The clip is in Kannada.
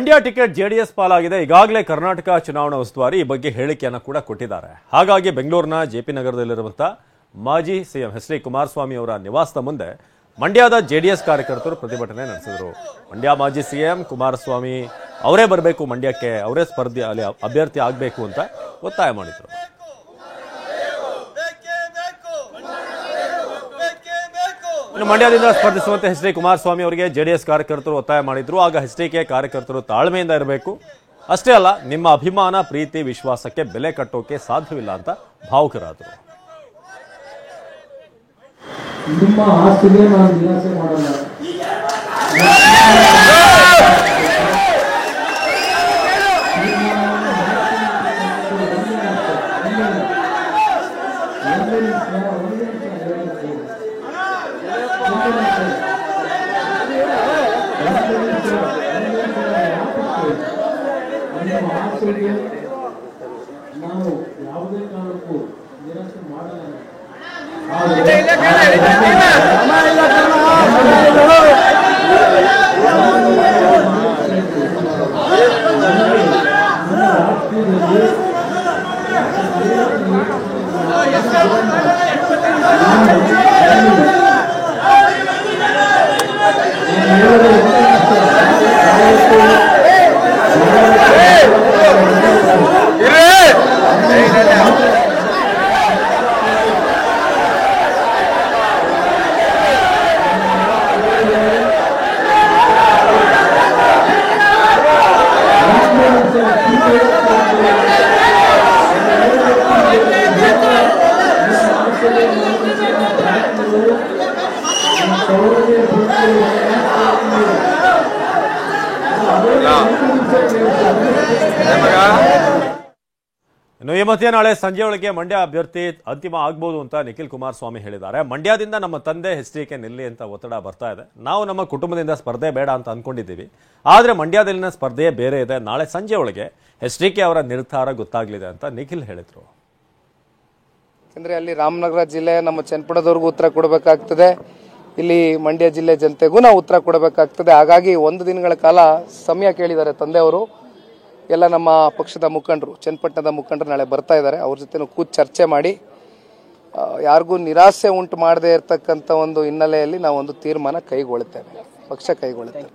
ಮಂಡ್ಯ ಟಿಕೆಟ್ ಜೆಡಿಎಸ್ ಪಾಲಾಗಿದೆ. ಈಗಾಗಲೇ ಕರ್ನಾಟಕ ಚುನಾವಣಾ ಉಸ್ತುವಾರಿ ಈ ಬಗ್ಗೆ ಹೇಳಿಕೆಯನ್ನು ಕೂಡ ಕೊಟ್ಟಿದ್ದಾರೆ. ಹಾಗಾಗಿ ಬೆಂಗಳೂರಿನ ಜೆಪಿ ನಗರದಲ್ಲಿರುವಂತಹ ಮಾಜಿ ಸಿಎಂ ಎಚ್ ಡಿ ಕುಮಾರಸ್ವಾಮಿ ಅವರ ನಿವಾಸದ ಮುಂದೆ ಮಂಡ್ಯದ ಜೆಡಿಎಸ್ ಕಾರ್ಯಕರ್ತರು ಪ್ರತಿಭಟನೆ ನಡೆಸಿದರು. ಮಂಡ್ಯ ಮಾಜಿ ಸಿಎಂ ಕುಮಾರಸ್ವಾಮಿ ಅವರೇ ಬರಬೇಕು, ಮಂಡ್ಯಕ್ಕೆ ಅವರೇ ಸ್ಪರ್ಧೆ ಅಲ್ಲಿ ಅಭ್ಯರ್ಥಿ ಆಗಬೇಕು ಅಂತ ಒತ್ತಾಯ ಮಾಡಿದರು. ಇನ್ನು ಮಂಡ್ಯದಿಂದ ಸ್ಪರ್ಧಿಸುವಂತೆ ಎಚ್ ಡಿ ಕುಮಾರಸ್ವಾಮಿ ಅವರಿಗೆ ಜೆಡಿಎಸ್ ಕಾರ್ಯಕರ್ತರು ಒತ್ತಾಯ ಮಾಡಿದ್ರು. ಆಗ ಎಚ್ಡಿಕೆ ಕಾರ್ಯಕರ್ತರು ತಾಳ್ಮೆಯಿಂದ ಇರಬೇಕು, ಅಷ್ಟೇ ಅಲ್ಲ ನಿಮ್ಮ ಅಭಿಮಾನ, ಪ್ರೀತಿ, ವಿಶ್ವಾಸಕ್ಕೆ ಬೆಲೆ ಕಟ್ಟೋಕೆ ಸಾಧ್ಯವಿಲ್ಲ ಅಂತ ಭಾವುಕರಾದರು. ನಿಮ್ಮ ಆಸ್ತಿಗೆ ನಾನು ನಿರಾಸೆ ಮಾಡಲ್ಲ. ನಾವು ಯಾವುದೇ ಕಾರಣಕ್ಕೂ ನಿರಾಸೆ ಮಾಡಲ್ಲ. ಇನ್ನು ಈ ಮಧ್ಯೆ ನಾಳೆ ಸಂಜೆ ಒಳಗೆ ಮಂಡ್ಯ ಅಭ್ಯರ್ಥಿ ಅಂತಿಮ ಆಗ್ಬೋದು ಅಂತ ನಿಖಿಲ್ ಕುಮಾರಸ್ವಾಮಿ ಹೇಳಿದ್ದಾರೆ. ಮಂಡ್ಯದಿಂದ ನಮ್ಮ ತಂದೆ ಎಚ್ಡಿಕೆ ನಿಲ್ಲಿ ಅಂತ ಒತ್ತಡ ಬರ್ತಾ ಇದೆ. ನಾವು ನಮ್ಮ ಕುಟುಂಬದಿಂದ ಸ್ಪರ್ಧೆ ಬೇಡ ಅಂತ ಅನ್ಕೊಂಡಿದ್ದೀವಿ, ಆದ್ರೆ ಮಂಡ್ಯದಲ್ಲಿನ ಸ್ಪರ್ಧೆಯೇ ಬೇರೆ ಇದೆ. ನಾಳೆ ಸಂಜೆ ಒಳಗೆ ಎಚ್ಡಿಕೆ ಅವರ ನಿರ್ಧಾರ ಗೊತ್ತಾಗ್ಲಿದೆ ಅಂತ ನಿಖಿಲ್ ಹೇಳಿದ್ರು. ಯಾಕಂದ್ರೆ ಅಲ್ಲಿ ರಾಮನಗರ ಜಿಲ್ಲೆ ನಮ್ಮ ಚನ್ನಪಟ್ಟಣದವರೆಗೂ ಉತ್ತರ ಕೊಡಬೇಕಾಗ್ತದೆ, ಇಲ್ಲಿ ಮಂಡ್ಯ ಜಿಲ್ಲೆ ಜನತೆಗೂ ನಾವು ಉತ್ತರ ಕೊಡಬೇಕಾಗ್ತದೆ. ಹಾಗಾಗಿ ಒಂದು ದಿನಗಳ ಕಾಲ ಸಮಯ ಕೇಳಿದ್ದಾರೆ ತಂದೆಯವರು. ಎಲ್ಲ ನಮ್ಮ ಪಕ್ಷದ ಮುಖಂಡರು, ಚನ್ನಪಟ್ಟಣದ ಮುಖಂಡರು ನಾಳೆ ಬರ್ತಾ ಇದ್ದಾರೆ. ಅವ್ರ ಜೊತೆ ಕೂತು ಚರ್ಚೆ ಮಾಡಿ ಯಾರಿಗೂ ನಿರಾಸೆ ಉಂಟು ಮಾಡದೇ ಇರತಕ್ಕಂಥ ಒಂದು ಹಿನ್ನೆಲೆಯಲ್ಲಿ ನಾವು ಒಂದು ತೀರ್ಮಾನ ಕೈಗೊಳ್ಳುತ್ತೇವೆ, ಪಕ್ಷ ಕೈಗೊಳ್ಳುತ್ತೇವೆ.